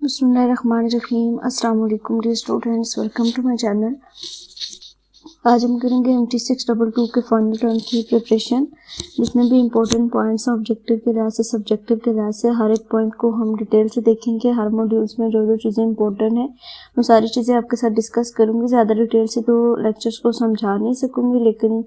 बिस्मिल्लाहिर्रहमानिर्रहीम। अस्सलाम वालेकुम dear students, welcome to my channel. आज हम करेंगे MT622 के फाइनल टर्म की प्रिपरेशन, जितने भी इंपॉर्टेंट पॉइंट्स हैं ऑब्जेक्टिव के लिहाज से, सब्जेक्टिव के लिहाज से, हर एक पॉइंट को हम डिटेल से देखेंगे। हर मॉड्यूल्स में जो जो चीज़ें इंपॉर्टेंट हैं वो सारी चीज़ें आपके साथ डिस्कस करूँगी। ज़्यादा डिटेल से तो लेक्चर्स को समझा नहीं सकूँगी, लेकिन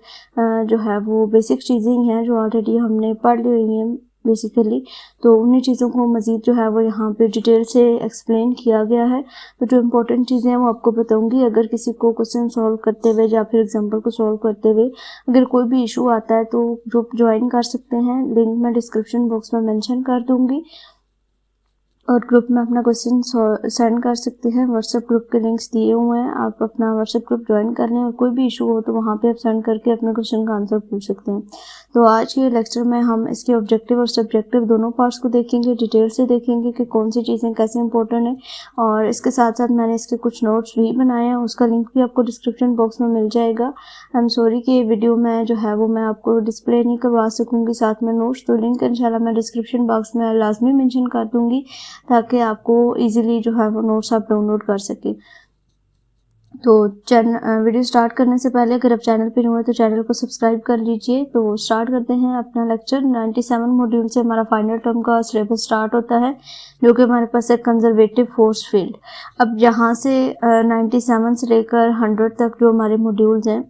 जो है वो बेसिक चीज़ें ही हैं जो ऑलरेडी हमने पढ़ ली हुई हैं बेसिकली। तो उन्हीं चीज़ों को मज़ीद जो है वो यहाँ पे डिटेल से एक्सप्लेन किया गया है। तो जो इम्पोर्टेंट चीज़ें हैं वो आपको बताऊंगी। अगर किसी को क्वेश्चन सॉल्व करते हुए या फिर एग्जांपल को सॉल्व करते हुए अगर कोई भी इशू आता है तो ग्रुप ज्वाइन कर सकते हैं। लिंक मैं डिस्क्रिप्शन बॉक्स में मेंशन कर दूंगी और ग्रुप में अपना क्वेश्चन सेंड कर सकते हैं। व्हाट्सएप ग्रुप के लिंक्स दिए हुए हैं, आप अपना व्हाट्सएप ग्रुप ज्वाइन कर लें और कोई भी इशू हो तो वहाँ पे आप सेंड करके अपने क्वेश्चन का आंसर पूछ सकते हैं। तो आज के लेक्चर में हम इसके ऑब्जेक्टिव और सब्जेक्टिव दोनों पार्ट्स को देखेंगे, डिटेल से देखेंगे कि कौन सी चीज़ें कैसे इंपॉर्टेंट है। और इसके साथ साथ मैंने इसके कुछ नोट्स भी बनाए हैं, उसका लिंक भी आपको डिस्क्रिप्शन बॉक्स में मिल जाएगा। आई एम सॉरी कि ये वीडियो में जो है वो मैं आपको डिस्प्ले नहीं करवा सकूँगी साथ में नोट्स, तो लिंक इंशाल्लाह मैं डिस्क्रिप्शन बॉक्स में लाजमी मेंशन कर दूँगी ताकि आपको इजीली जो है वो नोट्स आप डाउनलोड कर सकें। तो वीडियो स्टार्ट करने से पहले अगर आप चैनल पे नए हैं तो चैनल को सब्सक्राइब कर लीजिए। तो स्टार्ट करते हैं अपना लेक्चर। 97 मॉड्यूल से हमारा फाइनल टर्म का सिलेबस स्टार्ट होता है, जो कि हमारे पास है कंजर्वेटिव फोर्स फील्ड। अब यहाँ से 97 से लेकर 100 तक जो हमारे मॉड्यूल्स हैं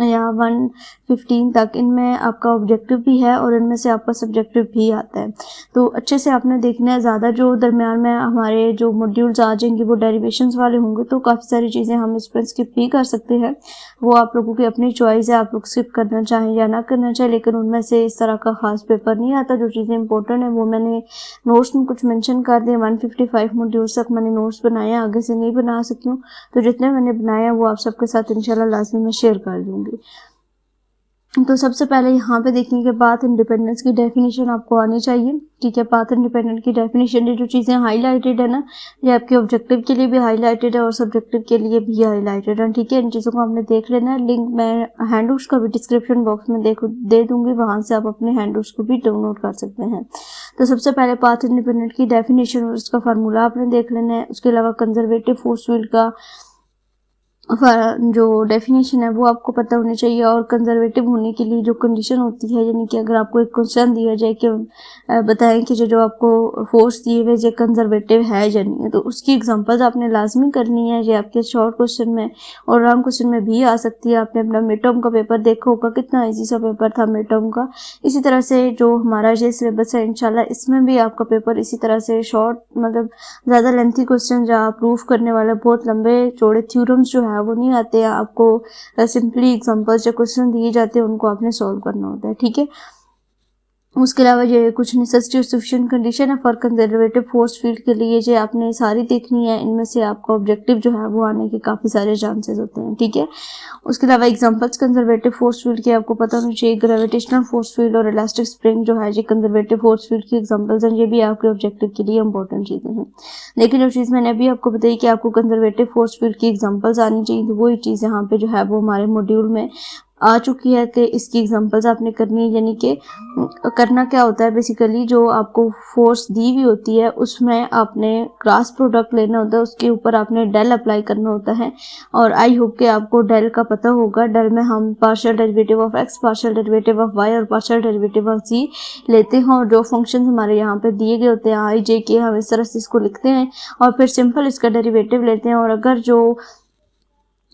या 115 तक, इनमें आपका ऑब्जेक्टिव भी है और इनमें से आपका सब्जेक्टिव भी आता है। तो अच्छे से आपने देखना है। ज़्यादा जो दरमियान में हमारे जो मॉड्यूल्स आ जाएंगे वो डेरिवेशंस वाले होंगे, तो काफ़ी सारी चीज़ें हम इस पर स्किप भी कर सकते हैं। वो आप लोगों की अपनी चॉइस है, आप लोग स्किप करना चाहें या ना करना चाहें, लेकिन उनमें से इस तरह का खास पेपर नहीं आता। जो चीज़ें इंपॉर्टेंट है वो मैंने नोट्स में कुछ मेंशन कर दिए। 155 मॉड्यूल्स तक मैंने नोट्स बनाए हैं, आगे से नहीं बना सकी हूँ। तो जितने मैंने बनाए हैं वो आप सबके साथ इंशाल्लाह लाजमी मैं शेयर कर दूँगी। तो सबसे पहले यहाँ पे देखेंगे पाथ इंडिपेंडेंस की डेफिनेशन आपको आनी चाहिए। ठीक है, पाथ इंडिपेंडेंट की डेफिनेशन, ये जो चीज़ें हाईलाइटेड है ना, ये आपके ऑब्जेक्टिव के लिए भी हाईलाइटेड है और सब्जेक्टिव के लिए भी हाईलाइटेड है। ठीक है, इन चीज़ों को आपने देख लेना है। लिंक मैं हैंडआउट्स का भी डिस्क्रिप्शन बॉक्स में दे दूंगी, वहाँ से आप अपने हैंडआउट्स को भी डाउनलोड कर सकते हैं। तो सबसे पहले पाथ इंडिपेंडेंट की डेफिनेशन और उसका फार्मूला आपने देख लेना है। उसके अलावा कंजर्वेटिव फोर्स फील्ड का जो डेफिनेशन है वो आपको पता होनी चाहिए। और कंजर्वेटिव होने के लिए जो कंडीशन होती है, यानी कि अगर आपको एक क्वेश्चन दिया जाए कि बताएं कि जो आपको फोर्स दिए हुए जो कंजर्वेटिव है या नहीं है, तो उसकी एग्जांपल्स आपने लाजमी करनी है। ये आपके शॉर्ट क्वेश्चन में और लॉन्ग क्वेश्चन में भी आ सकती है। आपने अपना मिड टर्म का पेपर देखा होगा, कितना ईजी सा पेपर था मिड टर्म का। इसी तरह से जो हमारा ये सिलेबस है इंशाल्लाह इसमें भी आपका पेपर इसी तरह से शॉर्ट, मतलब ज़्यादा लेंथी क्वेश्चन या प्रूफ करने वाले बहुत लंबे चौड़े थ्योरम्स जो है वो नहीं आते हैं। आपको सिंपली एग्जांपल्स जो क्वेश्चन दिए जाते हैं उनको आपने सॉल्व करना होता है। ठीक है, उसके अलावा ये कुछ नेसेसिटी और सफिशिएंट कंडीशन है फॉर कंजर्वेटिव फोर्स फील्ड के लिए, ये आपने सारी देखनी है। इनमें से आपका ऑब्जेक्टिव जो है वो आने के काफ़ी सारे चांसेस होते हैं। ठीक है, उसके अलावा एग्जांपल्स कंजर्वेटिव फोर्स फील्ड के आपको पता होना चाहिए। ग्रेविटेशनल फोर्स फील्ड और इलास्टिक स्प्रिंग जो है ये कंजर्वेटिव फोर्स फील्ड की एग्जांपल्स हैं। ये भी आपके ऑब्जेक्टिव के लिए इंपॉर्टेंट चीज़ें हैं। लेकिन जो चीज़ मैंने अभी आपको बताई कि आपको कंजर्वेटिव फोर्स फील्ड की एग्जांपल्स आनी चाहिए, तो वही चीज़ यहाँ पे जो है वो हमारे मॉड्यूल में आ चुकी है कि इसकी एग्जांपल्स आपने करनी है। यानी कि करना क्या होता है, बेसिकली जो आपको फोर्स दी हुई होती है उसमें आपने क्रॉस प्रोडक्ट लेना होता है, उसके ऊपर आपने डेल अप्लाई करना होता है। और आई होप कि आपको डेल का पता होगा। डेल में हम partial derivative of x, partial derivative of y और पार्शियल डेरिवेटिव ऑफ जी लेते हैं। और जो फंक्शन हमारे यहाँ पे दिए गए होते हैं आई जे के, हम इस तरह से इसको लिखते हैं और फिर सिंपल इसका डेरिवेटिव लेते हैं। और अगर जो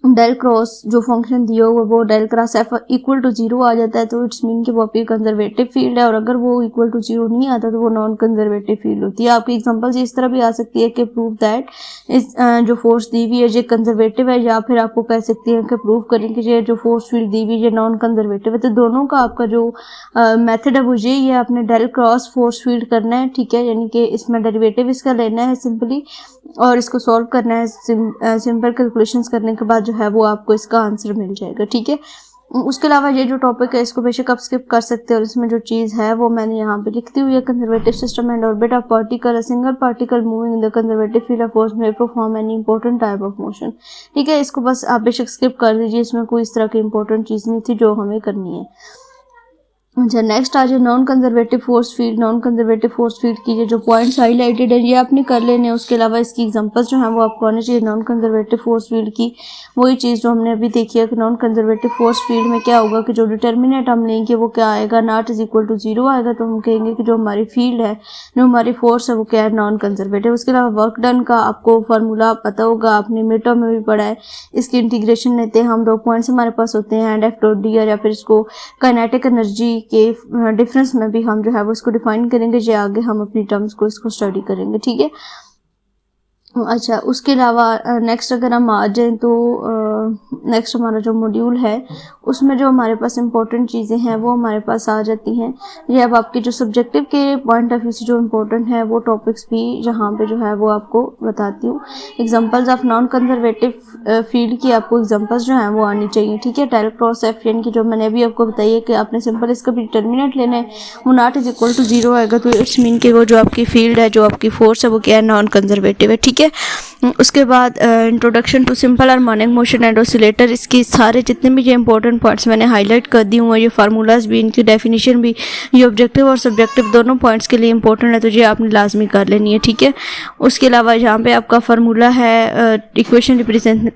डेल क्रॉस जो फंक्शन दिया हुआ वो del cross f equal to 0 आ जाता है तो इट्स मीन कि वो आपकी कंजर्वेटिव फील्ड है। और अगर वो इक्वल टू 0 नहीं आता तो वो नॉन कंजर्वेटिव फील्ड होती है। आपकी एग्जांपल्स इस तरह भी आ सकती है कि प्रूव दैट इस जो फोर्स दी हुई है ये कंजर्वेटिव है, या फिर आपको कह सकती है कि प्रूव करें कि ये जो फोर्स फील्ड दी हुई है ये नॉन कंजर्वेटिव है। तो दोनों का आपका जो मेथड है वो यही है, आपने डेल क्रॉस फोर्स फील्ड करना है। ठीक है, यानी कि इसमें डेरिवेटिव इसका लेना है सिंपली और इसको सॉल्व करना है। सिंपल कैलकुलेशंस करने के बाद जो है वो आपको इसका आंसर मिल जाएगा। ठीक है, उसके अलावा ये जो टॉपिक है इसको बेशक आप स्किप कर सकते हो और इसमें जो चीज़ है वो मैंने यहाँ पे लिखती हुई है। Conservative system and orbit of particle, a single particle moving in the conservative field of force में perform any important type of motion. ठीक है, इसको बस आप बेशक स्किप कर दीजिए, इसमें कोई इस तरह की इंपॉर्टेंट चीज़ नहीं थी जो हमें करनी है। अच्छा, नेक्स्ट आज non conservative force field. Non conservative force field की ये जो पॉइंट्स हाईलाइटेड है ये आपने कर लेने हैं। उसके अलावा इसकी एग्जांपल्स जो हैं वो आपको आने चाहिए नॉन कंजर्वेटिव फोर्स फील्ड की। वही चीज़ जो हमने अभी देखी है कि नॉन कंजर्वेटिव फोर्स फील्ड में क्या होगा कि जो डिटर्मिनेंट हम लेंगे वो क्या आएगा, नॉट इज इक्वल टू 0 आएगा। तो हम कहेंगे कि जो हमारी फील्ड है, जो हमारी फोर्स है वो क्या है, नॉन कंजर्वेटिव। उसके अलावा वर्क डन का आपको फार्मूला पता होगा, आपने मीटर में भी पढ़ा है। इसकी इंटीग्रेशन लेते हैं हम, 2 पॉइंट्स हमारे पास होते हैं, एफ डॉट डी या फिर इसको काइनेटिक एनर्जी के डिफरेंस में भी हम जो है वो इसको डिफाइन करेंगे। जो आगे हम अपनी टर्म्स को इसको स्टडी करेंगे, ठीक है। अच्छा, उसके अलावा नेक्स्ट अगर हम आ जाएं तो नेक्स्ट हमारा जो मॉड्यूल है उसमें जो हमारे पास इंपॉर्टेंट चीज़ें हैं वो हमारे पास आ जाती हैं। ये अब आपके जो सब्जेक्टिव के पॉइंट ऑफ व्यू से जो इम्पोर्टेंट है वो टॉपिक्स भी जहाँ पे जो है वो आपको बताती हूँ। Examples of non conservative field की आपको एग्जांपल्स जो हैं वो आनी चाहिए, ठीक है। डेल क्रॉस एफ यानी कि जो मैंने अभी आपको बताई है कि आपने सिंपल इसका भी डिटर्मिनेंट लेना है, वो नॉट इज इक्वल टू 0 आएगा। तो इट्स मीन कि वो जो आपकी फील्ड है, जो आपकी फोर्स है वो क्या है, नॉन कंजर्वेटिव है, ठीक है। उसके बाद introduction to simple harmonic motion and oscillator. इसकी सारे जितने भी ये इंपॉर्टेंट पॉइंट्स मैंने हाईलाइट कर दी हुए, ये फार्मूलाज भी, इनकी डेफिनेशन भी, ये ऑब्जेक्टिव और सब्जेक्टिव दोनों पॉइंट्स के लिए इंपॉर्टेंट है, तो ये आपने लाजमी कर लेनी है, ठीक है। उसके अलावा यहाँ पे आपका फार्मूला है equation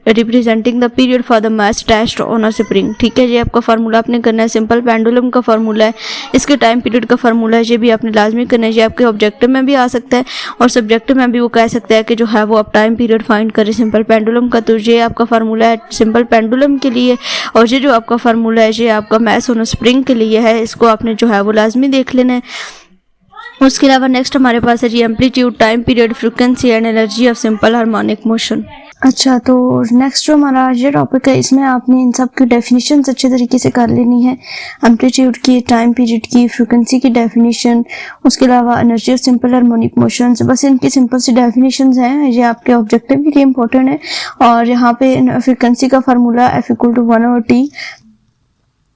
representing the period for the mass test on a spring, ठीक है। ये आपका फार्मूला आपने करना है। सिंपल पेंडुलम का फार्मूला है, इसके टाइम पीरियड का फार्मूला है, ये भी आपने लाजमी करना है। ये आपके ऑब्जेक्टिव में भी आ सकता है और सब्जेक्टिव में भी वो कह सकता है कि जो है वो आप टाइम पीरियड फाइंड करें सिंपल पेंडुलम का। तो ये आपका फार्मूला है सिंपल पेंडुलम के लिए, और ये जो आपका फार्मूला है ये आपका मास ऑन स्प्रिंग के लिए है। इसको आपने जो है वो लाजमी देख लेना है। उसके अलावा नेक्स्ट हमारे पास है जी amplitude, time period, frequency and energy of simple harmonic motion. अच्छा, तो नेक्स्ट जो हमारा ये टॉपिक है इसमें आपने इन सब की डेफिनेशन अच्छे तरीके से कर लेनी है। एम्पलीट्यूड की, टाइम पीरियड की, फ्रीक्वेंसी की डेफिनेशन, उसके अलावा energy of simple harmonic motion. बस इनकी सिंपल सी डेफिनेशंस हैं, ये आपके ऑब्जेक्टिव के लिए इंपॉर्टेंट है। और यहाँ पे फ्रीक्वेंसी का formula F equal to 1/T,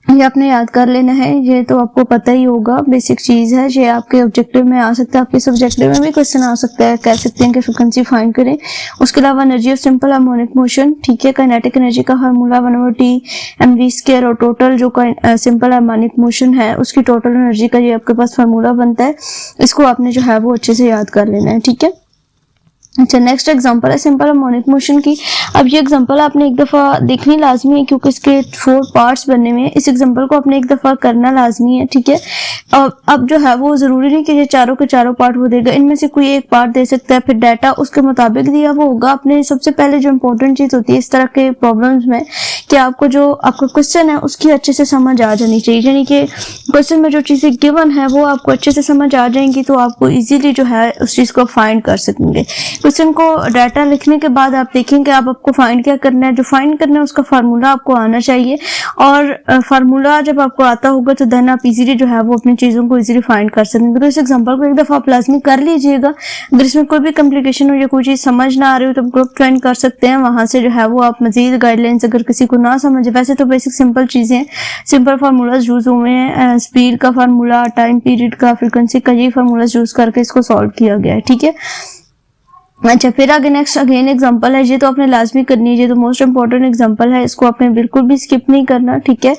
ये आपने याद कर लेना है। ये तो आपको पता ही होगा, बेसिक चीज़ है। ये आपके ऑब्जेक्टिव में आ सकता है, आपके सब्जेक्टिव में भी क्वेश्चन आ सकता है, कह सकते हैं कि फ्रीक्वेंसी फाइंड करें। उसके अलावा energy of simple harmonic motion, ठीक है। काइनेटिक एनर्जी का फार्मूला 1/T mv², और टोटल जो सिंपल हार्मोनिक मोशन है उसकी टोटल एनर्जी का ये आपके पास फार्मूला बनता है। इसको आपने जो है वो अच्छे से याद कर लेना है, ठीक है। अच्छा, नेक्स्ट एग्जांपल है सिंपल हार्मोनिक मोशन की। अब ये एग्जांपल आपने एक दफ़ा देखनी लाजमी है क्योंकि इसके 4 पार्ट्स बनने में, इस एग्जांपल को आपने एक दफ़ा करना लाजमी है, ठीक है। अब जो है वो ज़रूरी नहीं कि ये चारों के चारों पार्ट वो देगा, इनमें से कोई एक पार्ट दे सकता है, फिर डाटा उसके मुताबिक दिया वो होगा। अपने सबसे पहले जो इंपॉर्टेंट चीज़ होती है इस तरह के प्रॉब्लम्स में कि आपको जो आपका क्वेश्चन है उसकी अच्छे से समझ आ जानी चाहिए, यानी कि क्वेश्चन में जो चीज़ें गिवन है वो आपको अच्छे से समझ आ जाएंगी तो आपको ईजिली जो है उस चीज़ को फाइंड कर सकेंगे। क्वेश्चन को डाटा लिखने के बाद आप देखेंगे अब आपको फाइंड क्या करना है, जो फाइंड करना है उसका फार्मूला आपको आना चाहिए। और फार्मूला जब आपको आता होगा तो देन आप इजीली जो है वो अपनी चीज़ों को इजीली फाइंड कर सकेंगे। तो इस एग्जांपल को एक दफ़ा आप लाजमी कर लीजिएगा। अगर इसमें कोई भी कम्प्लिकेशन हो या कोई चीज़ समझ ना आ रही हो तो ग्रुप ज्वाइन कर सकते हैं, वहाँ से जो है वो आप मजीद गाइडलाइंस अगर किसी को ना समझे, वैसे तो बेसिक सिंपल चीज़ें, सिंपल फार्मूलाज यूज़ हुए हैं। स्पीड का फार्मूला, टाइम पीरियड का, फ्रीक्वेंसी का, ये फार्मूलाज यूज़ करके इसको सॉल्व किया गया है, ठीक है। अच्छा, फिर आगे नेक्स्ट अगेन एग्जांपल है, ये तो आपने लाजमी करनी है, ये तो मोस्ट इंपॉर्टेंट एग्जांपल है, इसको आपने बिल्कुल भी स्किप नहीं करना, ठीक है।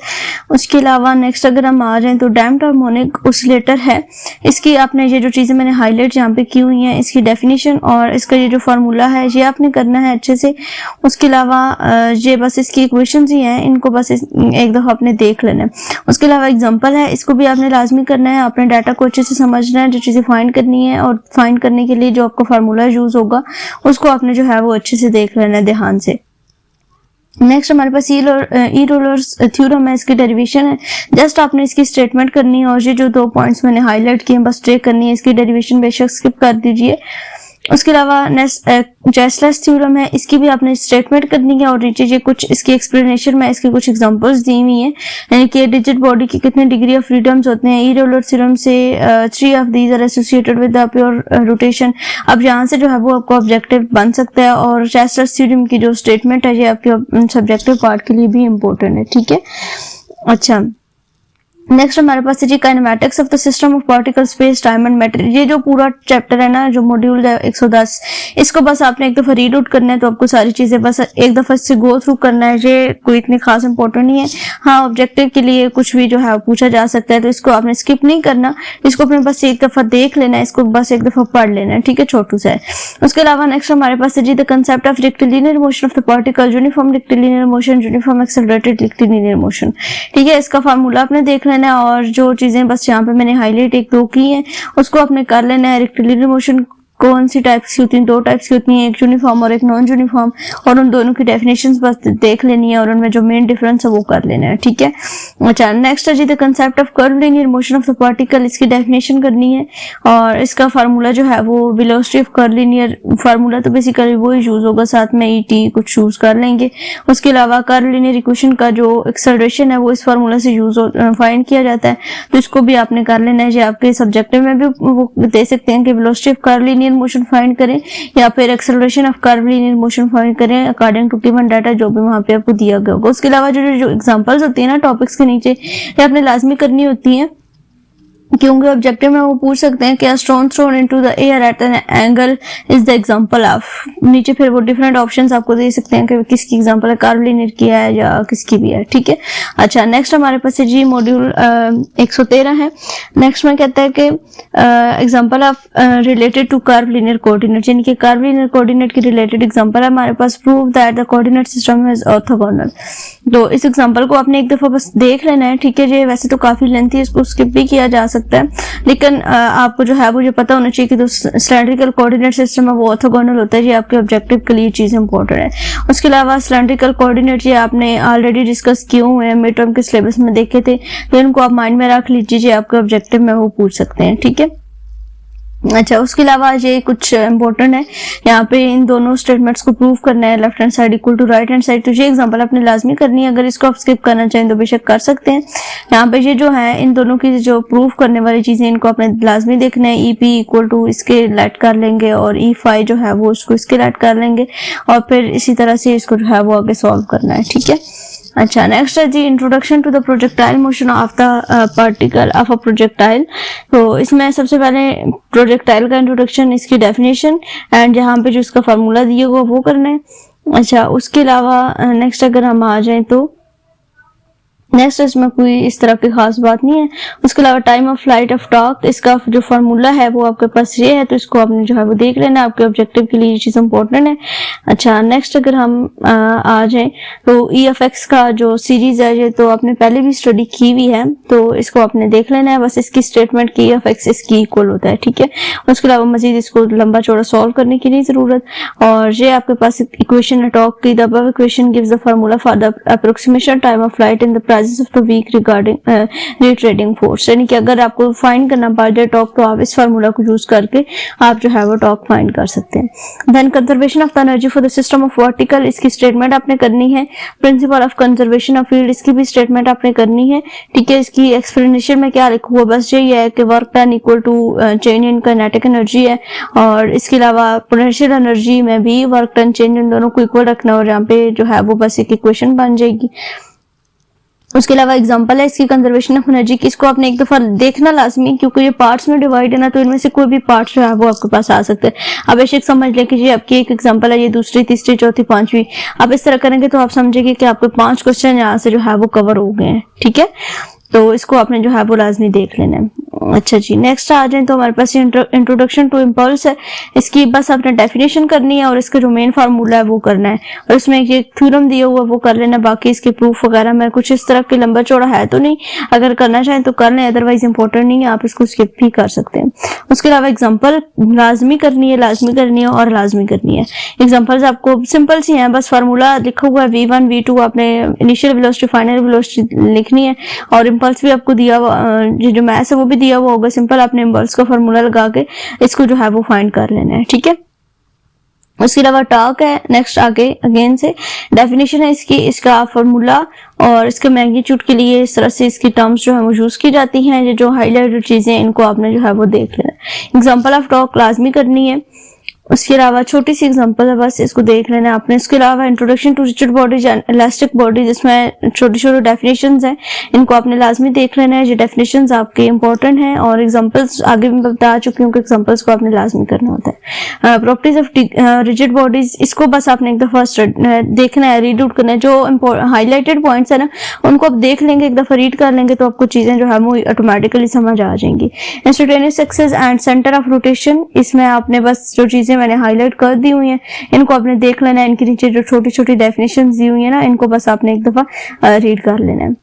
उसके अलावा नेक्स्ट अगर हम आ जाएं तो डैम्प्ड हार्मोनिक ऑसिलेटर है। इसकी आपने ये जो चीज़ें मैंने हाईलाइट यहाँ पे की हुई हैं, इसकी डेफिनेशन और इसका ये जो फार्मूला है ये आपने करना है अच्छे से। उसके अलावा ये बस इसकी इक्वेशंस ही हैं, इनको बस एक दफ़ा आपने देख लेना है। उसके अलावा एग्जाम्पल है, इसको भी आपने लाजमी करना है, अपने डाटा को अच्छे से समझना है, जो चीज़ें फाइंड करनी है, और फाइंड करने के लिए जो आपका फार्मूला यूज़ होगा उसको आपने जो है वो अच्छे से देख लेना है ध्यान से। नेक्स्ट हमारे पास ई रोलर्स थ्योरम है, इसकी डेरिवेशन है। जस्ट आपने इसकी स्टेटमेंट करनी है और ये जो 2 पॉइंट्स मैंने हाईलाइट किए बस ट्रेक करनी है, इसकी डेरिवेशन बेशक स्किप कर दीजिए। उसके अलावा जैसलर्स थ्योरम है, इसकी भी आपने स्टेटमेंट करनी है और नीचे ये कुछ इसकी एक्सप्लेनेशन में इसके कुछ एग्जांपल्स दी हुई हैं, यानी कि डिजिट बॉडी की कितने डिग्री ऑफ फ्रीडम्स होते हैं। ई रोलर थ्योरम से 3 of these are associated with the pure rotation. अब यहाँ से जो है वो आपको ऑब्जेक्टिव बन सकता है, और जैसलर्स थ्योरम की जो स्टेटमेंट है ये आपके सब्जेक्टिव पार्ट के लिए भी इम्पोर्टेंट है, ठीक है। अच्छा, नेक्स्ट हमारे पास है जी kinematics of the system of particle space time and matter. ये जो पूरा चैप्टर है ना, जो मॉड्यूल है 110, इसको बस आपने एक दफा रीड आउट करना है, तो आपको सारी चीजें बस एक दफा इससे गो थ्रू करना है। ये कोई इतनी खास इंपॉर्टेंट नहीं है। हाँ, ऑब्जेक्टिव के लिए कुछ भी जो है पूछा जा सकता है, तो इसको आपने स्किप नहीं करना, इसको अपने बस एक दफा देख लेना है, इसको बस एक दफा पढ़ लेना है, ठीक है, छोटू सा है। उसके अलावा नेक्स्ट हमारे पास है जी the concept of rectilinear motion of the particle, uniform rectilinear motion, uniform accelerated rectilinear motion, ठीक है। इसका फार्मूला आपने देख लेना है, और जो चीजें बस यहाँ पे मैंने हाईलाइट एक दो की हैं उसको आपने कर लेना है। रेक्टिलिनियर मोशन कौन सी टाइप्स की होती हैं? दो टाइप्स की होती हैं, एक यूनिफॉर्म और एक नॉन यूनिफॉर्म, और उन दोनों की डेफिनेशंस बस देख लेनी है और उनमें जो मेन डिफरेंस है वो कर लेना है, ठीक है। अच्छा, नेक्स्ट है जी the concept of curvilinear motion of the particle, इसकी डेफिनेशन करनी है, और इसका फार्मूला जो है वो वेलोसिटी ऑफ कर्वीलिनियर, फार्मूला तो बेसिकली वो ही यूज होगा, साथ में ईटी कुछ यूज कर लेंगे। उसके अलावा कर्वीलिनियर इक्वेशन का जो एक्सेलरेशन है वो इस फार्मूला से यूज फाइंड किया जाता है, तो इसको भी आपने कर लेना है। जो आपके सब्जेक्टिव में भी वो दे सकते हैं कि velocity of curvilinear motion find करें या फिर acceleration of curvilinear motion find करें अकॉर्डिंग टू गिवन डाटा, जो भी वहां पे आपको दिया गया होगा। उसके अलावा जो एग्जांपल्स होती है ना टॉपिक्स के नीचे, ये आपने लाजमी करनी होती है, क्योंकि ऑब्जेक्टिव में वो पूछ सकते हैं कि a stone throne into the air at an angle is the example of, नीचे फिर वो डिफरेंट ऑप्शंस आपको दे सकते हैं कि किसकी एग्जांपल है, कर्वीलिनियर की है या किसकी भी है, ठीक है। अच्छा, नेक्स्ट हमारे पास है जी मॉड्यूल 113 है। नेक्स्ट में कहता है कि example of related to curvilinear coordinate, यानी कि कर्वीलिनियर कोऑर्डिनेट की रिलेटेड एग्जांपल है हमारे पास। Prove that the coordinate system is orthogonal, तो इस एग्जांपल को आपने एक दफा बस देख लेना है, ठीक है। ये वैसे तो काफी लेंथी है, इसको स्किप भी किया जा सकता है, लेकिन आपको जो है वो ये पता होना चाहिए कि जो सिलेंड्रिकल कोऑर्डिनेट सिस्टम है वो ऑर्थोगोनल होता है। ये आपके ऑब्जेक्टिव के लिए चीज इंपॉर्टेंट है। उसके अलावा सिलेंड्रिकल कोऑर्डिनेट ये आपने ऑलरेडी डिस्कस किए हुए हैं, मिड टर्म के सिलेबस में देखे थे, तो इनको आप माइंड में रख लीजिए, आपके ऑब्जेक्टिव में वो पूछ सकते हैं, ठीक है। अच्छा, उसके अलावा ये कुछ इंपॉर्टेंट है, यहाँ पे इन दोनों स्टेटमेंट्स को प्रूव करना है, left hand side equal to right hand side, तो ये एग्जांपल आपने लाजमी करनी है। अगर इसको आप स्किप करना चाहें तो बेशक कर सकते हैं। यहाँ पे ये जो है इन दोनों की जो प्रूव करने वाली चीजें, इनको आपने लाजमी देखना है। ईपी इक्वल टू इसके लेट कर लेंगे, और ई फाई जो है वो उसको इसके लेट कर लेंगे, और फिर इसी तरह से इसको जो है वो आगे सॉल्व करना है, ठीक है। अच्छा, नेक्स्ट है जी introduction to the projectile motion of the particle of a projectile. तो इसमें सबसे पहले प्रोजेक्टाइल का इंट्रोडक्शन, इसकी डेफिनेशन, एंड यहाँ पे जो इसका फार्मूला दिया हुआ वो करना है। अच्छा, उसके अलावा नेक्स्ट अगर हम आ जाए तो नेक्स्ट इसमें कोई इस तरह की खास बात नहीं है। उसके अलावा time of flight of talk, इसका जो फार्मूला है वो आपके पास ये है, तो इसको आपने जो है वो देख लेना, आपके ऑब्जेक्टिव के लिए ये चीज इंपॉर्टेंट है। अच्छा, नेक्स्ट अगर हम आ जाए तो ई एफ एक्स का जो सीरीज है ये तो आपने पहले भी स्टडी की हुई है, तो इसको आपने देख लेना है। बस इसकी स्टेटमेंट की ई एफ एक्स इसकी इक्वल होता है, ठीक है। उसके अलावा मजीद इसको लंबा चौड़ा सॉल्व करने की नहीं जरूरत, और ये आपके पास इक्वेशन है टॉक की। The above equation gives the formula for the approximation time of flight in the of the weak regarding retarding force, यानी कि अगर आपको फाइंड करना पड़ जाए टॉक, तो आप इस फार्मूला को यूज करके आप जो है वो टॉक फाइंड कर सकते हैं। Then conservation of the energy for the system of vertical, इसकी स्टेटमेंट आपने करनी है। Principle of conservation of field, इसकी भी स्टेटमेंट आपने करनी है, ठीक है। इसकी एक्सप्लेनेशन में क्या लिखा हुआ बस यही है कि work done equal to change in kinetic energy है, और इसके अलावा पोटेंशियल एनर्जी में भी वर्क डन चेंज इन दोनों को इक्वल रखना, और यहाँ पे जो है वो बस एक इक्वेशन बन जाएगी। उसके अलावा एग्जांपल है इसकी कंजर्वेशन ऑफ एनर्जी की, इसको आपने एक दफा देखना लाजमी, क्योंकि ये पार्ट्स में डिवाइड है ना, तो इनमें से कोई भी पार्ट जो है वो आपके पास आ सकता है। अब बेशक समझ लें कि ये आपकी एक एग्जांपल है, ये दूसरी तीसरी चौथी पांचवी, आप इस तरह करेंगे तो आप समझेंगे कि आपके 5 क्वेश्चन यहाँ से जो है वो कवर हो गए हैं, ठीक है। तो इसको आपने जो है वो लाजमी देख लेना है। अच्छा जी, नेक्स्ट आ जाए तो हमारे पास इंट्रोडक्शन टू इम्पल्स है, इसकी बस आपने डेफिनेशन करनी है और इसका जो मेन फार्मूला है वो करना है, और इसमें ये थ्योरम दिया हुआ वो कर लेना। बाकी इसके प्रूफ वगैरह में कुछ इस तरह के लंबा चौड़ा है तो नहीं, अगर करना चाहें तो कर लें, अदरवाइज इंपॉर्टेंट नहीं है, आप इसको स्किप भी कर सकते हैं। उसके अलावा एग्जाम्पल लाजमी करनी है और लाजमी करनी है। एग्जाम्पल्स आपको सिंपल सी हैं, बस फार्मूला लिखा हुआ है v1 v2, आपने इनिशियल वेलोसिटी फाइनल वेलोसिटी लिखनी है, और इम्पल्स भी आपको दिया हुआ, जो मैथ्स है वो भी दिया हुआ होगा। सिंपल आपने इम्पल्स का फार्मूला लगा के इसको जो है वो फाइंड कर लेना है, ठीक है। उसके अलावा टॉक है, नेक्स्ट आगे अगेन से डेफिनेशन है इसकी, इसका फार्मूला और इसके मैग्नीट्यूड के लिए इस तरह से इसकी टर्म्स जो है वो यूज की जाती हैं। ये जो हाईलाइटेड चीजें इनको आपने जो है वो देख लेना है। एग्जांपल ऑफ टॉक लाजमी करनी है, उसके अलावा छोटी सी एग्जांपल है, बस इसको देख लेना है आपने। इसके अलावा introduction to rigid bodies and elastic bodies, इसमें छोटे छोटे डेफिनेशंस हैं, इनको आपने लाजमी देख लेना है। ये डेफिनेशंस आपके इंपॉर्टेंट हैं और एग्जांपल्स आगे भी बता चुकी हूँ कि एग्जांपल्स को आपने लाजमी करना होता है। प्रॉपर्टीज ऑफ रिजिड बॉडीज, इसको बस आपने एक दफा देखना है, रीड आउट करना है। जो हाईलाइटेड पॉइंट्स है ना उनको आप देख लेंगे, एक दफा रीड कर लेंगे तो आपको चीजें जो है वो ऑटोमेटिकली समझ आ जाएंगी। Instantaneous axis and centre of rotation, इसमें आपने बस जो चीजें मैंने हाईलाइट कर दी हुई हैं इनको आपने देख लेना है। इनके नीचे जो छोटी छोटी डेफिनेशंस दी हुई है ना इनको बस आपने एक दफा रीड कर लेना है।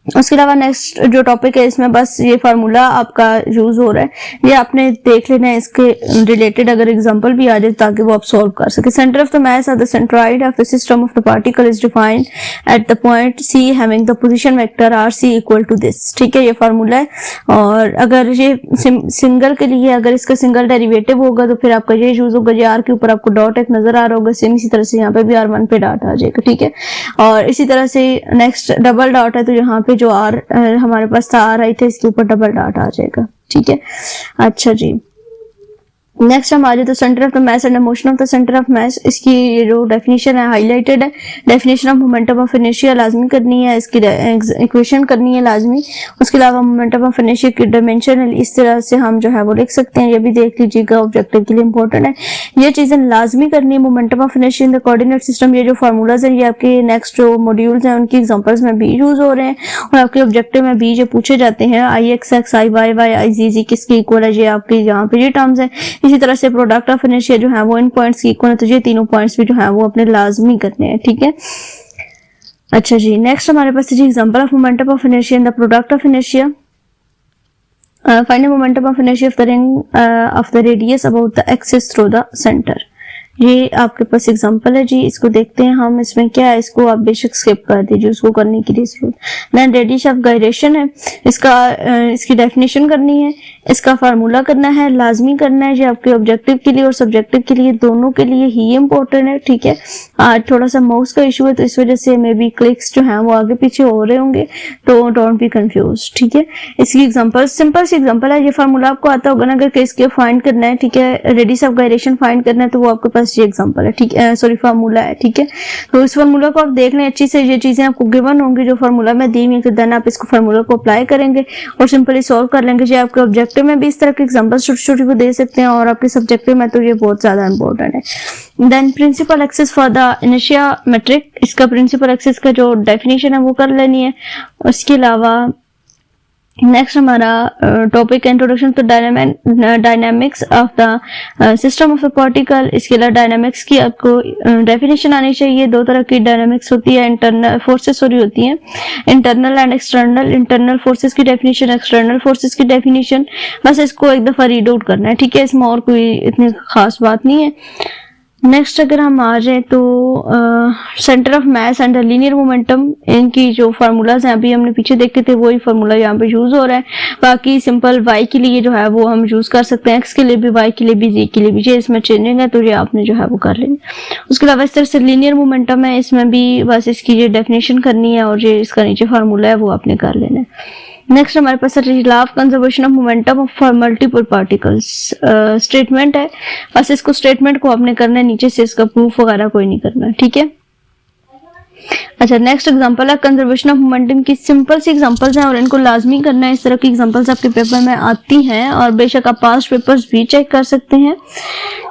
उसके अलावा नेक्स्ट जो टॉपिक है इसमें बस ये फार्मूला आपका यूज हो रहा है, ये आपने देख लेना है। इसके रिलेटेड अगर एग्जांपल भी आ जाए ताकि वो आप सॉल्व कर सके। Centre of the mass of the centroid of the system of the particle is defined at the point c having the position vector r c equal to this. ठीक है, ये फार्मूला है। और अगर ये सिंगल के लिए अगर इसका सिंगल डेरिवेटिव होगा तो फिर आपका ये यूज होगा। ये आर के ऊपर आपको डॉट एक नजर आ रहा होगा, सेम इसी तरह से यहाँ पे भी R1 पे डॉट आ जाएगा। ठीक है, और इसी तरह से नेक्स्ट डबल डॉट है तो यहाँ पे जो आर हमारे पास था आर आई थे इसके ऊपर डबल डॉट आ जाएगा। ठीक है, अच्छा जी। नेक्स्ट हम आ जाए तो centre of the mass and motion of the centre of mass, इसकी जो डेफिनेशन है हाईलाइटेड है। Definition of momentum of inertia लाजमी करनी है, इसकी इक्वेशन करनी है लाजमी। उसके अलावा मोमेंटम ऑफ इनर्शिया की डायमेंशन इस तरह से हम जो है वो लिख सकते हैं, ये भी देख लीजिएगा, ऑब्जेक्टिव के लिए इंपॉर्टेंट है। ये चीजें लाजमी करनी है। Momentum of inertia in the coordinate system, ये जो फार्मूलाज है ये आपके नेक्स्ट जो मॉड्यूल्स हैं उनकी एग्जांपल्स में भी यूज हो रहे हैं और आपके ऑब्जेक्टिव में भी ये पूछे जाते हैं। आई एक्स एक्स आई वाई वाई आई जी जी किसके इक्वल है, ये आपके यहाँ पे ये टर्म्स है। इसी तरह से प्रोडक्ट ऑफ इनर्शिया जो है वो इन पॉइंट्स की इक्वल है, तो ये तीनों पॉइंट्स भी जो है वो अपने लाजमी करने हैं। ठीक है, अच्छा जी। नेक्स्ट हमारे पास जी example of momentum of inertia in the product of inertia. Find momentum of inertia of the ring of the radius about the axis through the centre. ये आपके पास एग्जांपल है जी, इसको देखते हैं हम। इसमें क्या है, इसको आप बेशक स्किप कर दीजिए, उसको करने की जरूरत। देन रेडियस ऑफ गायरेशन है, इसकी डेफिनेशन करनी है, इसका फार्मूला करना है, लाजमी करना है। ये आपके ऑब्जेक्टिव के लिए और सब्जेक्टिव के लिए दोनों के लिए ही इंपॉर्टेंट है। ठीक है, आज थोड़ा सा माउस का इशू है तो इस वजह से मे बी क्लिक्स जो है वो आगे पीछे हो रहे होंगे, तो डोंट बी कंफ्यूज। ठीक है, इसकी एग्जांपल सिंपल सी एग्जांपल है। ये फार्मूला आपको आता होगा ना, अगर केस के फाइंड करना है, ठीक है, रेडियस ऑफ गायरेशन फाइंड करना है तो वो आपके पास ये एग्जांपल है। ठीक है, सॉरी फार्मूला है। ठीक है, तो इस फार्मूला को आप देख लें अच्छी से, ये चीजें आपको गिवन होंगी जो फार्मूला में दी हुई, तो देन आप इसको फार्मूला को अप्लाई करेंगे और सिंपली सॉल्व कर लेंगे। ये आपके ऑब्जेक्टिव में भी इस तरह के एग्जांपल छोटी छोटी को दे सकते हैं और आपके सब्जेक्टिव में तो ये बहुत ज्यादा इंपॉर्टेंट है। Then principal axis for the inertia matrix, इसका प्रिंसिपल एक्सेस का जो डेफिनेशन है वो कर लेनी है। उसके अलावा नेक्स्ट हमारा topic introduction to dynamics of the system of the particle. इसके अलावा डायनामिक्स की आपको डेफिनेशन आनी चाहिए। दो तरह की डायनामिक्स होती है, इंटरनल फोर्सेस होती हैं, internal and external. Internal forces की डेफिनेशन, एक्सटर्नल फोर्सेस की डेफिनेशन, बस इसको एक दफा रीड आउट करना है। ठीक है, इसमें और कोई इतनी खास बात नहीं है। नेक्स्ट अगर हम आ जाए तो centre of mass and linear momentum, इनकी जो फार्मूलाज हैं अभी हमने पीछे देखे थे वही फार्मूला यहाँ पे यूज हो रहा है। बाकी सिंपल वाई के लिए जो है वो हम यूज कर सकते हैं, एक्स के लिए भी, वाई के लिए भी, जी के लिए भी। ये इसमें चेंजिंग है तो ये आपने जो है वो कर लेंगे। उसके अलावा इस तरह से लीनियर मोमेंटम है, इसमें भी बस इसकी ये डेफिनेशन करनी है और ये इसका नीचे फार्मूला है वो आपने कर लेना है। नेक्स्ट हमारे पास law of conservation of momentum for multiple particles, statement है, बस इसको स्टेटमेंट को आपने करना है, नीचे से इसका प्रूफ वगैरह कोई नहीं करना। ठीक है, अच्छा। नेक्स्ट एग्जांपल है कंजर्वेशन ऑफ मोमेंटम की। सिंपल सी एग्जांपल्स हैं और इनको लाजमी करना है। इस तरह की एग्जांपल्स आपके पेपर में आती हैं और बेशक आप पास्ट पेपर्स भी चेक कर सकते हैं।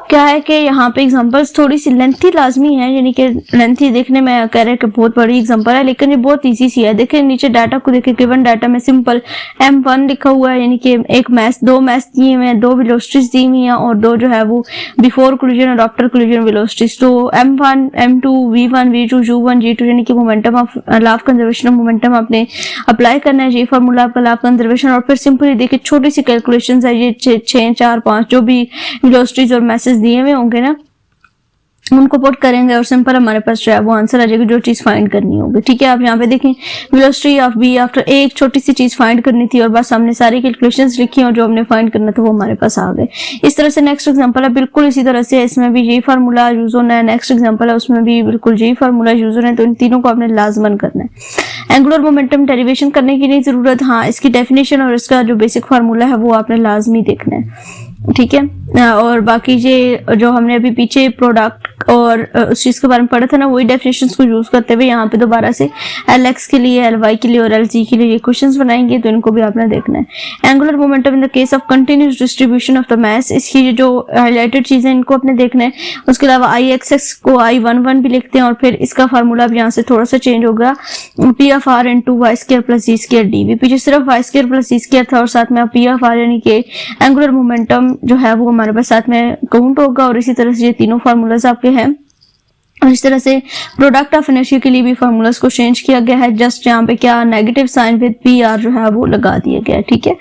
क्या है कि यहाँ पे एग्जांपल्स थोड़ी सी लेंथी लाजमी है, यानी कि लेंथी देखने में कह रहे हैं कि बहुत बड़ी एग्जांपल है, लेकिन ये बहुत इजी सी है। देखिए नीचे डाटा को देखिए, गिवन डाटा में सिंपल M1 लिखा हुआ है, यानी कि एक मैथ, दो मैथ्स दिए हुए हैं, दो वेलोसिटीज दी हुई हैं और दो जो है वो बिफोर कोलिजन और आफ्टर कोलिजन वेलोसिटीज। तो M1, M2, V1, V2, U1, G2, यानी कि momentum of law of conservation of momentum आपने अप्लाई करना है। ये फार्मूला आपका लॉ ऑफ कंजर्वेशन, और फिर सिंपली देखिए छोटी सी कैलकुलेशंस है, ये 6, 4, 5 जो भी वेलोसिटीज और मैसेज दिए हुए होंगे ना उनको पुट करेंगे और सिंपल हमारे पास जो है वो आंसर आ जाएगा जो चीज फाइंड करनी होगी। ठीक है, आप यहाँ पे देखें वेलोसिटी ऑफ बी आफ्टर, एक छोटी सी चीज फाइंड करनी थी और बस हमने सारी कैलकुलेशंस लिखी और जो हमने फाइंड करना था वो हमारे पास आ गए। इस तरह से नेक्स्ट एग्जांपल है बिल्कुल इसी तरह से, इसमें भी यही फार्मूला यूज होना है। नेक्स्ट एग्जांपल है उसमें भी बिल्कुल यही फार्मूला यूज होना है, तो इन तीनों को आपने लाजमन करना है। एंगुलर मोमेंटम डेरिवेशन करने की नहीं जरूरत, हाँ इसकी डेफिनेशन और इसका जो बेसिक फार्मूला है वो आपने लाजमी देखना है। ठीक है, और बाकी ये जो हमने अभी पीछे प्रोडक्ट और उस चीज के बारे में पढ़ा था ना, वही डेफिनेशंस को यूज करते हुए यहाँ पे दोबारा से Lx के लिए, Ly के लिए और Lg के लिए ये क्वेश्चंस बनाएंगे, तो इनको भी आपने देखना है। Angular momentum in the case of continuous distribution of the मास, इसकी जो हाईलाइटेड चीजें इनको अपने देखना है। उसके अलावा Ix को I11 भी लिखते हैं और फिर इसका फार्मूला अब यहाँ से थोड़ा सा चेंज होगा, P of R into y square plus z square d. पीछे सिर्फ y square plus z square था और साथ में P ऑफ R यानी कि एंगुलर मोमेंटम जो है वो हमारे पास साथ में काउंट होगा। और इसी तरह से ये तीनों फार्मूलाज आपके हैं। और इस तरह से प्रोडक्ट ऑफ इनर्शिया के लिए भी फार्मूलाज को चेंज किया गया है। जस्ट यहाँ पे क्या negative sign with p r जो है वो लगा दिया गया है, ठीक है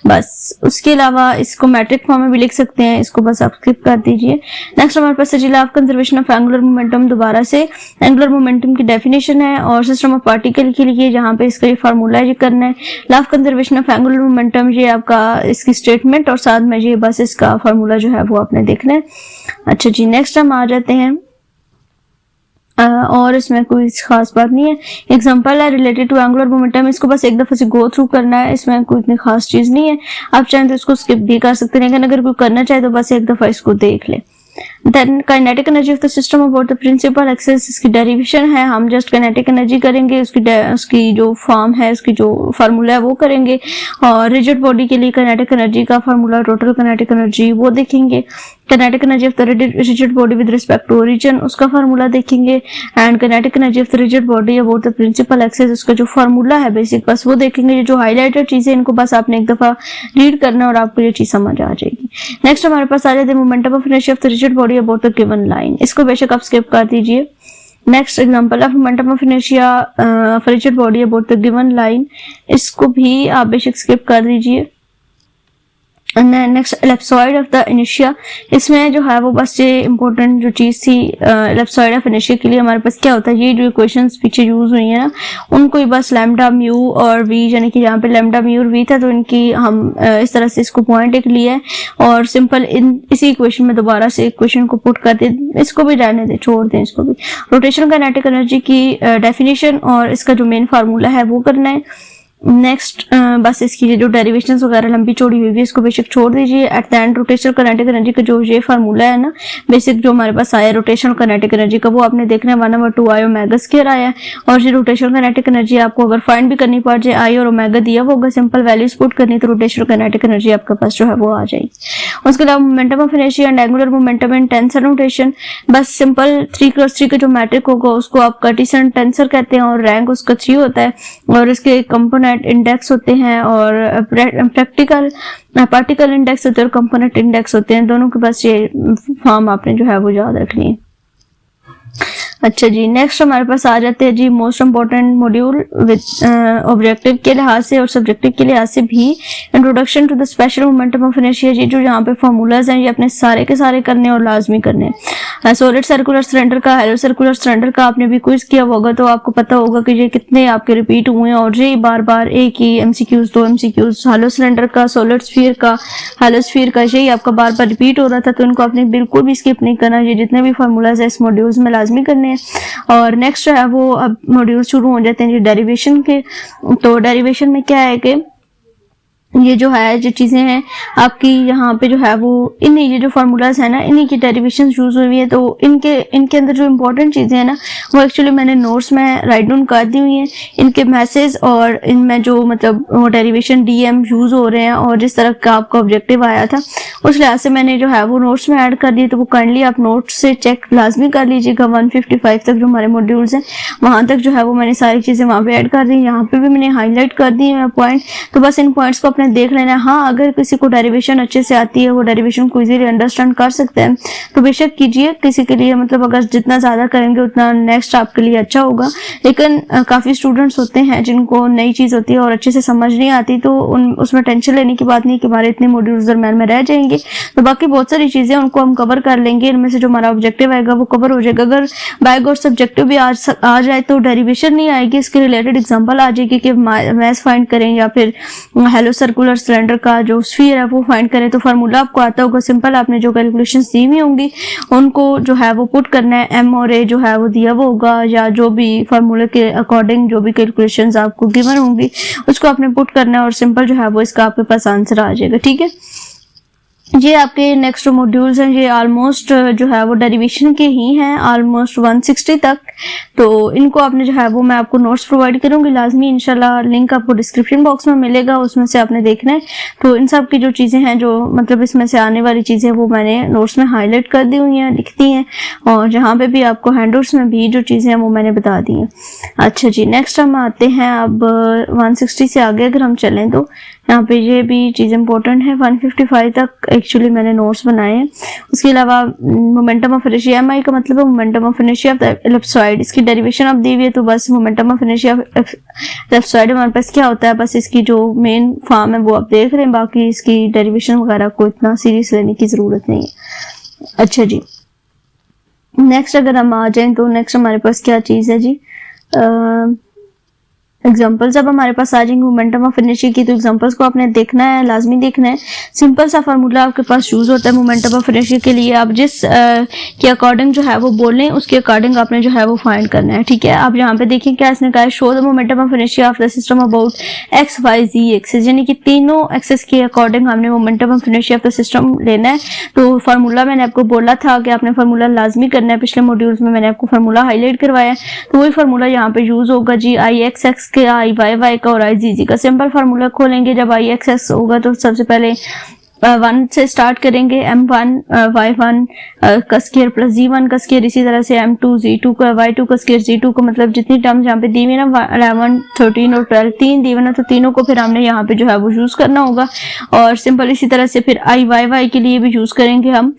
बस। उसके अलावा इसको मैट्रिक फॉर्म में भी लिख सकते हैं, इसको बस आप स्किप कर दीजिए। नेक्स्ट हमारे पास है law of conservation of angular momentum. दोबारा से एंगुलर मोमेंटम की डेफिनेशन है और सिस्टम ऑफ पार्टिकल के लिए जहाँ पे इसका ये फार्मूला ये करना है। Law of conservation of angular momentum ये आपका इसकी स्टेटमेंट और साथ में ये बस इसका फार्मूला जो है वो आपने देखना है। अच्छा जी, नेक्स्ट हम आ जाते हैं और इसमें कोई खास बात नहीं है। एग्जांपल है रिलेटेड टू एंगुलर मोमेंटम, इसको बस एक दफा से गो थ्रू करना है, इसमें कोई इतनी खास चीज नहीं है। आप चाहें तो इसको स्किप भी कर सकते हैं, लेकिन अगर कोई करना चाहे तो बस एक दफा इसको देख ले। Then kinetic energy of the system about the principal axis, इसकी डेरिवेशन है, हम जस्ट kinetic energy करेंगे, उसकी जो फॉर्म है, उसकी जो फार्मूला है वो करेंगे। और रिजिड बॉडी के लिए kinetic energy का फार्मूला, टोटल kinetic energy वो देखेंगे। kinetic energy of the rigid body with respect to origin, उसका फार्मूला देखेंगे। And kinetic energy of the rigid body about the principal axis, उसका जो फार्मूला है बेसिक बस वो देखेंगे। ये जो हाईलाइटेड चीजें इनको बस आपने एक दफा रीड करना और आपको ये चीज समझ आ जाएगी। नेक्स्ट हमारे पास आ जाते हैं momentum of inertia of the rigid body about the given line, इसको बेशक आप स्किप कर दीजिए। Next example of momentum of inertia of rigid body about the given line, इसको भी आप बेशक स्किप कर दीजिए। Next ellipsoid of the inertia, इसमें जो है वो बस ये इंपॉर्टेंट जो चीज थी एलिप्सॉइड ऑफ इनर्शिया के लिए हमारे पास क्या होता है, ये जो इक्वेशंस पीछे यूज हुई है ना उनको ही बस लैम्डा म्यू और वी, यानी कि यहाँ पे लैम्डा म्यू और वी था तो इनकी हम इस तरह से इसको पॉइंट एक लिया है और सिंपल इसी इक्वेशन में दोबारा से इक्वेशन को पुट कर दे। इसको भी रहने दे, छोड़ दें इसको भी। रोटेशनल काइनेटिक एनर्जी की डेफिनेशन और इसका जो मेन फार्मूला है वो करना है। नेक्स्ट बस इसकी जो डेरिवेशंस वगैरह लंबी चौड़ी हुई है इसको बेसिक छोड़ दीजिए। At the end rotational kinetic energy का जो ये फार्मूला है ना बेसिक जो हमारे पास आया रोटेशनल काइनेटिक एनर्जी का, वो आपने देखना है 1/2 ओमेगा स्क्वायर आया है। और ये रोटेशनल काइनेटिक एनर्जी आपको अगर फाइंड भी करनी पड़ जाए, आई और ओमेगा दिया होगा, सिंपल वैल्यूज पुट करनी तो रोटेशनल काइनेटिक एनर्जी आपके पास जो है वो आ जाएगी। उसके अलावा momentum of inertia and angular momentum in tensor notation, बस सिंपल 3x3 का जो मैट्रिक होगा उसको आप कार्टेशियन टेंसर कहते हैं और रैंक उसका 3 होता है और इसके कंपोनेंट इंडेक्स होते हैं और प्रैक्टिकल पार्टिकल इंडेक्स होते हैं और कंपोनेंट इंडेक्स होते हैं। दोनों के पास ये फॉर्म आपने जो है वो याद रखनी है। अच्छा जी, नेक्स्ट हमारे पास आ जाते हैं जी most important module with objective के लिहाज से और सब्जेक्टिव के लिहाज से भी, introduction to the special momentum of inertia. जी जो यहाँ पे फॉर्मूलाज हैं ये अपने सारे के सारे करने और लाजमी करने हैं। सॉलिड सर्कुलर सिलेंडर का, हेलो सर्कुलर सिलेंडर का आपने भी क्विज किया होगा तो आपको पता होगा कि ये कितने आपके रिपीट हुए हैं और ये बार बार एक ही एमसीक्यूज 2 एमसीक्यूज। हेलो सिलेंडर का, सॉलिड स्फीयर का, हेलो स्फीयर का यही आपका बार बार रिपीट हो रहा था तो इनको आपने बिल्कुल भी स्किप नहीं करना। ये जितने भी फॉर्मूलाज है इस मॉड्यूल्स में लाजमी करने। और नेक्स्ट जो है वो अब मॉड्यूल शुरू हो जाते हैं डेरिवेशन के। तो डेरिवेशन में क्या है कि ये जो है जो चीजें हैं आपकी यहाँ पे जो है वो इन्हीं ये जो फार्मूलाज है ना इन्हीं की डेरिवेशन यूज हुई है। तो इनके अंदर जो इम्पोर्टेंट चीजें हैं ना वो एक्चुअली मैंने नोट्स में राइट डाउन कर दी हुई हैं। इनके मैसेज और इनमें जो मतलब वो डेरिवेशन डीएम यूज हो रहे हैं और जिस तरह का आपका ऑब्जेक्टिव आया था उस लिहाज से मैंने जो है वो नोट्स में ऐड कर दिए। तो वो काइंडली आप नोट्स से चेक लाजमी कर लीजिएगा। 155 तक जो हमारे मॉड्यूल्स हैं वहां तक जो है वो मैंने सारी चीजें वहां पे ऐड कर दी। यहाँ पे भी मैंने हाईलाइट कर दी है पॉइंट, तो बस इन पॉइंट्स को देख लेना है। हाँ अगर किसी को डेरिवेशन अच्छे से आती है, वो डेरिवेशन को इजीली अंडरस्टैंड कर सकते हैं तो बेशक कीजिए। किसी के लिए मतलब अगर जितना ज्यादा करेंगे उतना नेक्स्ट आपके लिए अच्छा होगा। लेकिन काफी स्टूडेंट्स होते हैं जिनको नई चीज होती है और अच्छे से समझ नहीं आती तो उसमें टेंशन लेने की बात नहीं कि हमारे इतने मॉड्यूल्स दरम्यान में रह जाएंगे। तो बाकी बहुत सारी चीजें उनको हम कवर कर लेंगे। इनमें से जो हमारा ऑब्जेक्टिव आएगा वो कवर हो जाएगा। अगर बाय गॉड सब्जेक्टिव भी आ जाए तो डेरिवेशन नहीं आएगी, इसके रिलेटेड एग्जाम्पल आ जाएगी कि मैथ्स फाइंड करें या फिर हेलो सर्कुलर सिलेंडर का जो स्फीयर है वो फाइंड करें। तो फार्मूला आपको आता होगा, सिंपल आपने जो कैलकुलेशंस दी हुई होंगी उनको जो है वो पुट करना है। एम और ए जो है वो दिया वो होगा या जो भी फार्मूले के अकॉर्डिंग जो भी कैलकुलेशंस आपको गिवन होंगी उसको आपने पुट करना है और सिंपल जो है वो इसका आपके पास आंसर आ जाएगा। ठीक है, ये आपके नेक्स्ट मॉड्यूल्स हैं, ये ऑलमोस्ट जो है वो डेरिवेशन के ही हैं, ऑलमोस्ट 160 तक। तो इनको आपने जो है वो मैं आपको नोट्स प्रोवाइड करूंगी लाजमी इंशाल्लाह, लिंक आपको डिस्क्रिप्शन बॉक्स में मिलेगा, उसमें से आपने देखना है। तो इन सब की जो चीज़ें हैं, जो मतलब इसमें से आने वाली चीज़ें, वो मैंने नोट्स में हाईलाइट कर दी हुई हैं, लिख दी हैं, और जहाँ पे भी आपको हैंडआउट्स में भी जो चीज़ें हैं वो मैंने बता दी हैं। अच्छा जी, नेक्स्ट हम आते हैं अब 160 से आगे अगर हम चलें तो यहाँ पे ये भी चीज़ इंपॉर्टेंट है। 155 तक एक्चुअली मैंने नोट्स बनाए हैं। उसके अलावा मोमेंटम ऑफ इनर्शिया, एमआई का मतलब है momentum of inertia of the ellipsoid, इसकी डेरिवेशन आप दी हुई है। तो बस momentum of inertia of ellipsoid हमारे पास क्या होता है, बस इसकी जो मेन फॉर्म है वो आप देख रहे हैं, बाकी इसकी डेरिवेशन वगैरह को इतना सीरियस लेने की ज़रूरत नहीं है। अच्छा जी, नेक्स्ट अगर हम आ जाएं तो नेक्स्ट हमारे पास क्या चीज़ है जी, एग्जाम्पल्स। अब हमारे पास आ जाएंगे मोमेंटम ऑफ इनर्शिया की, तो एग्जाम्पल्स को आपने देखना है, लाजमी देखना है। सिंपल सा फार्मूला आपके पास यूज होता है मोमेंटम ऑफ इनर्शिया के लिए, आप जिस के अकॉर्डिंग जो है वो बोलें, उसके अकॉर्डिंग आपने जो है वो फाइंड करना है। ठीक है, आप यहाँ पे देखिए क्या इसने कहा है, show the momentum of inertia of the system about x y z axis, यानी कि तीनों एक्सिस के अकॉर्डिंग हमने momentum of inertia of the system लेना है। तो फार्मूला मैंने आपको बोला था कि आपने फार्मूला लाजमी करना है, पिछले मॉड्यूल्स में मैंने आपको फार्मूला हाईलाइट करवाया है, तो वही फार्मूला यहाँ पे यूज होगा जी। आई एक्स एक्स के आई वाई वाई का और आई जी जी का सिंपल फार्मूला खोलेंगे। जब आई एक्स एक्स होगा तो सबसे पहले 1 से स्टार्ट करेंगे, m1 y1 का स्क्वायर प्लस z1 का स्क्वायर, इसी तरह से m2 z2 का y2 का स्क्वायर, z2 का मतलब जितनी टर्म्स यहाँ पे दी हुई ना 11 13 और 12 तीन दी हुई ना, तो तीनों को फिर हमने यहाँ पे जो है वो यूज करना होगा। और सिंपल इसी तरह से फिर आई वाई वाई के लिए भी यूज करेंगे हम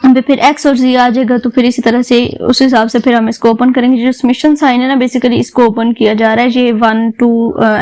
पे, फिर x और z आ जाएगा, तो फिर इसी तरह से उस हिसाब से फिर हम इसको ओपन करेंगे। जो समेशन साइन है ना, बेसिकली इसको ओपन किया जा रहा है, ये 1 2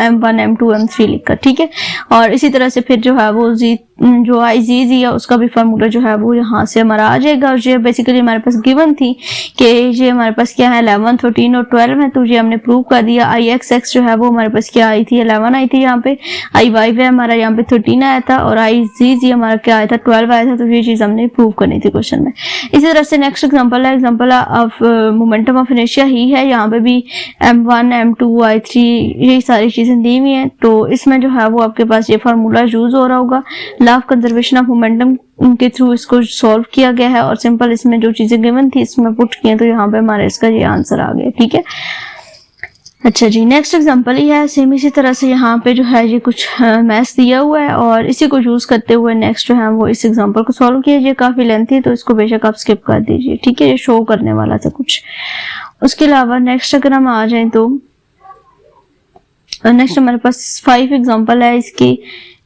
m1 m2 m3 लिखकर, ठीक है। और इसी तरह से फिर जो है वो z जो आई जी जी है उसका भी फार्मूला जो है वो यहाँ से हमारा आ जाएगा। और ये बेसिकली हमारे पास गिवन थी कि ये हमारे पास क्या है 11 13 और 12 है, तो ये हमने प्रूव कर दिया। आई एक्स एक्स जो है वो हमारे पास क्या आई थी, 11 आई थी यहाँ पे, आई वाई वे हमारा यहाँ पे 13 आया था, और आई जी जी हमारा क्या आया था 12 आया था। तो ये चीज हमने प्रूव करनी थी क्वेश्चन में। इसी तरह से नेक्स्ट एग्जाम्पल है, example of momentum of inertia ही है, यहाँ पे भी m1 m2 y3 यही सारी चीजें दी हुई हैं। तो इसमें जो है वो आपके पास ये फार्मूला यूज हो रहा होगा, law of conservation of momentum के थ्रू इसको सॉल्व किया गया है, और सिंपल इसमें जो चीजें गिवन थी इसमें पुट किए, तो यहाँ पे हमारे इसका ये आंसर आ गया, ठीक है। अच्छा जी, नेक्स्ट एग्जांपल ही है, सेम इसी तरह से यहाँ पे जो है ये कुछ मैथ्स दिया हुआ है, और इसी को यूज करते हुए नेक्स्ट जो है वो इस एग्जांपल को सॉल्व कीजिए। काफी लेंथी, तो इसको बेशक आप स्किप कर दीजिए, ठीक है, ये शो करने वाला था कुछ। उसके अलावा नेक्स्ट अगर हम आ जाए तो नेक्स्ट हमारे पास 5 एग्जांपल है इसकी,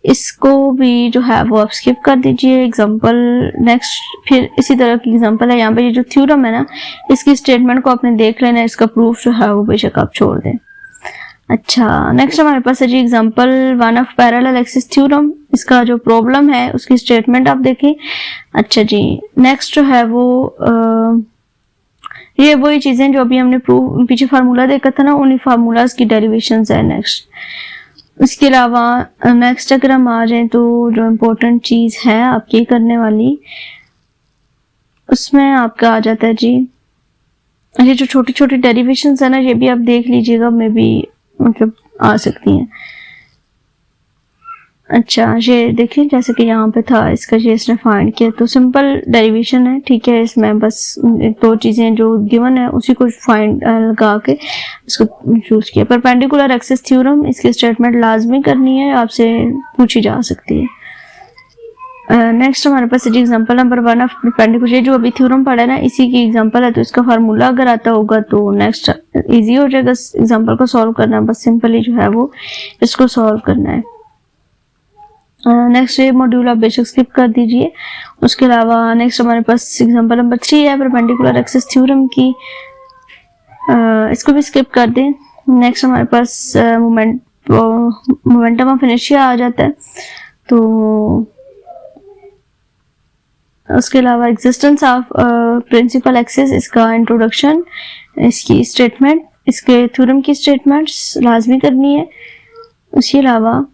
इसको भी जो है वो आप स्किप कर दीजिए एग्जांपल। नेक्स्ट फिर इसी तरह की एग्जांपल है, यहाँ पे ये जो थ्योरम है ना, इसकी स्टेटमेंट को आपने देख लेना, इसका प्रूफ जो है वो बेशक आप छोड़ दें। अच्छा, नेक्स्ट हमारे पास है जी example 1 of parallel axis theorem, इसका जो प्रॉब्लम है उसकी स्टेटमेंट आप देखें। अच्छा जी, नेक्स्ट जो है वो ये वही चीजें जो अभी हमने प्रूफ पीछे फार्मूला देखा था ना, उन्हीं फार्मूलाज की डेरिवेशंस है नेक्स्ट। उसके अलावा नेक्स्ट अगर हम आ जाए तो जो इम्पोर्टेंट चीज है आपकी करने वाली, उसमें आपका आ जाता है जी ये जो छोटी छोटी डेरिवेशंस है ना, ये भी आप देख लीजिएगा, मे भी मतलब आ सकती हैं। अच्छा, ये देखिए जैसे कि यहाँ पे था इसका ये इसने फाइंड किया, तो सिंपल डेरिवेशन है, ठीक है। इसमें बस 2 चीजें जो गिवन है उसी को फाइंड लगा के इसको चूज किया। परपेंडिकुलर एक्सिस थ्योरम, इसकी स्टेटमेंट लाजमी करनी है, आपसे पूछी जा सकती है। नेक्स्ट हमारे पास एग्जांपल नंबर 1 ऑफ परपेंडिकुलर, ये जो अभी थ्योरम पढ़ा है ना इसी की एग्जांपल है, तो इसका फार्मूला अगर आता होगा तो नेक्स्ट इजी हो जाएगा एग्जांपल को सॉल्व करना, बस सिंपली जो है वो इसको सॉल्व करना है। नेक्स्ट ये मॉड्यूल आप बेशक स्किप कर दीजिए। उसके अलावा नेक्स्ट हमारे पास एग्जांपल नंबर 3 है परपेंडिकुलर एक्सिस थ्योरम की, इसको भी स्किप कर दें। नेक्स्ट हमारे पास मोमेंटम ऑफ इनर्शिया आ जाता है, तो उसके अलावा एग्जिस्टेंस ऑफ प्रिंसिपल एक्सिस, इसका इंट्रोडक्शन, इसकी स्टेटमेंट, इसके थ्योरम की स्टेटमेंट्स लाजमी करनी है। उसके अलावा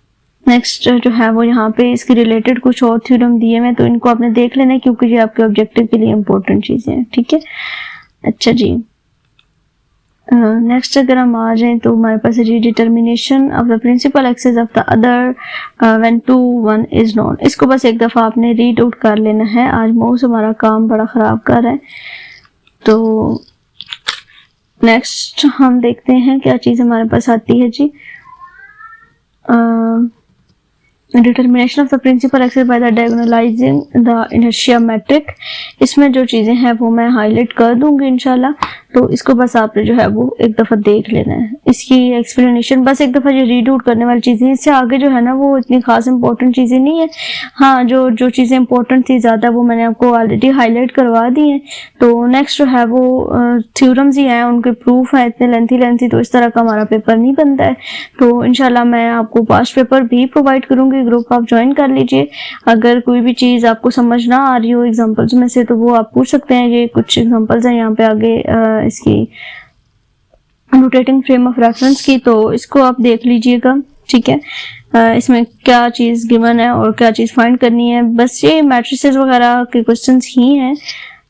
नेक्स्ट जो है वो यहाँ पे इसके रिलेटेड कुछ और थ्योरम दिए हैं, तो इनको आपने देख लेना है क्योंकि ये आपके ऑब्जेक्टिव के लिए इंपॉर्टेंट चीजें हैं, ठीक है। अच्छा जी, नेक्स्ट अगर हम आ जाएं तो हमारे पास है determination of the principal axis of the other when 2 1 is known. इसको बस एक दफ़ा आपने रीड आउट कर लेना है। आज माउस हमारा काम बड़ा ख़राब कर रहा है। तो नेक्स्ट हम देखते हैं क्या चीज़ हमारे पास आती है जी। Determination of the principal axes by the diagonalising the inertia matrix. इसमें जो चीज़ें हैं वो मैं हाईलाइट कर दूंगी इंशाल्लाह। तो इसको बस आपने जो है वो एक दफ़ा देख लेना है। इसकी एक्सप्लेनेशन बस एक दफ़ा जो रीड आउट करने वाली चीज़ें, इससे आगे जो है ना वो इतनी खास इंपॉर्टेंट चीज़ें नहीं है। हाँ, जो चीज़ें इंपॉर्टेंट थी ज़्यादा वो मैंने आपको ऑलरेडी हाईलाइट करवा दी हैं। तो नेक्स्ट जो है वो थ्योरम्स ही हैं, उनके प्रूफ हैं इतने लेंथी, तो इस तरह का हमारा पेपर नहीं बनता है। तो इंशाल्लाह मैं आपको पास्ट पेपर भी प्रोवाइड करूँगी, ग्रुप आप ज्वाइन कर लीजिए। अगर कोई भी चीज़ आपको समझ ना आ रही हो एग्जाम्पल्स में से तो वो आप पूछ सकते हैं। ये कुछ एग्जाम्पल्स हैं यहाँ पे आगे इसकी रोटेटिंग फ्रेम ऑफ रेफरेंस की, तो इसको आप देख लीजिएगा। ठीक है, इसमें क्या चीज़ गिवन है और क्या चीज़ फाइंड करनी है, बस ये मैट्रिसेस वगैरह के क्वेश्चंस ही हैं।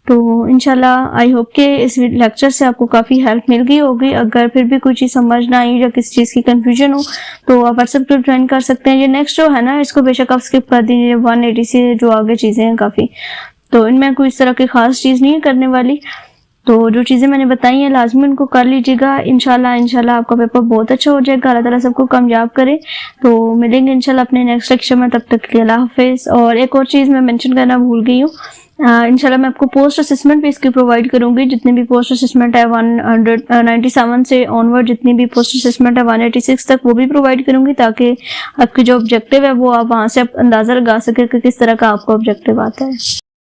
तो इंशाल्लाह आई होप कि इस लेक्चर से आपको काफ़ी हेल्प मिल गई होगी। अगर फिर भी कोई चीज़ समझ ना आई या किसी चीज़ की कंफ्यूजन हो तो आप व्हाट्सएप ग्रुप ज्वाइन कर सकते हैं। ये नेक्स्ट जो है ना इसको बेशक आप स्किप कर दीजिए, 180 से जो आगे चीज़ें हैं काफ़ी, तो इनमें कोई इस तरह की ख़ास चीज़ नहीं है करने वाली। तो जो चीज़ें मैंने बताई हैं लाजमी उनको कर लीजिएगा। इंशाल्लाह आपका पेपर बहुत अच्छा हो जाएगा। अल्लाह ताला सबको कामयाब करे। तो मिलेंगे इंशाल्लाह अपने नेक्स्ट लेक्चर में, तब तक के लिए अल्लाह हाफिज़। और एक और चीज़ मैं मेंशन करना भूल गई हूँ, इंशाल्लाह मैं आपको पोस्ट असेसमेंट भी इसकी प्रोवाइड करूंगी। जितने भी पोस्ट असेसमेंट है 197 से ऑनवर्ड जितनी भी पोस्ट असेसमेंट है 186 तक वो भी प्रोवाइड करूंगी, ताकि आपकी जो ऑब्जेक्टिव है वो आप वहाँ से अंदाज़ा लगा सके कि किस तरह का आपका ऑब्जेक्टिव आता है।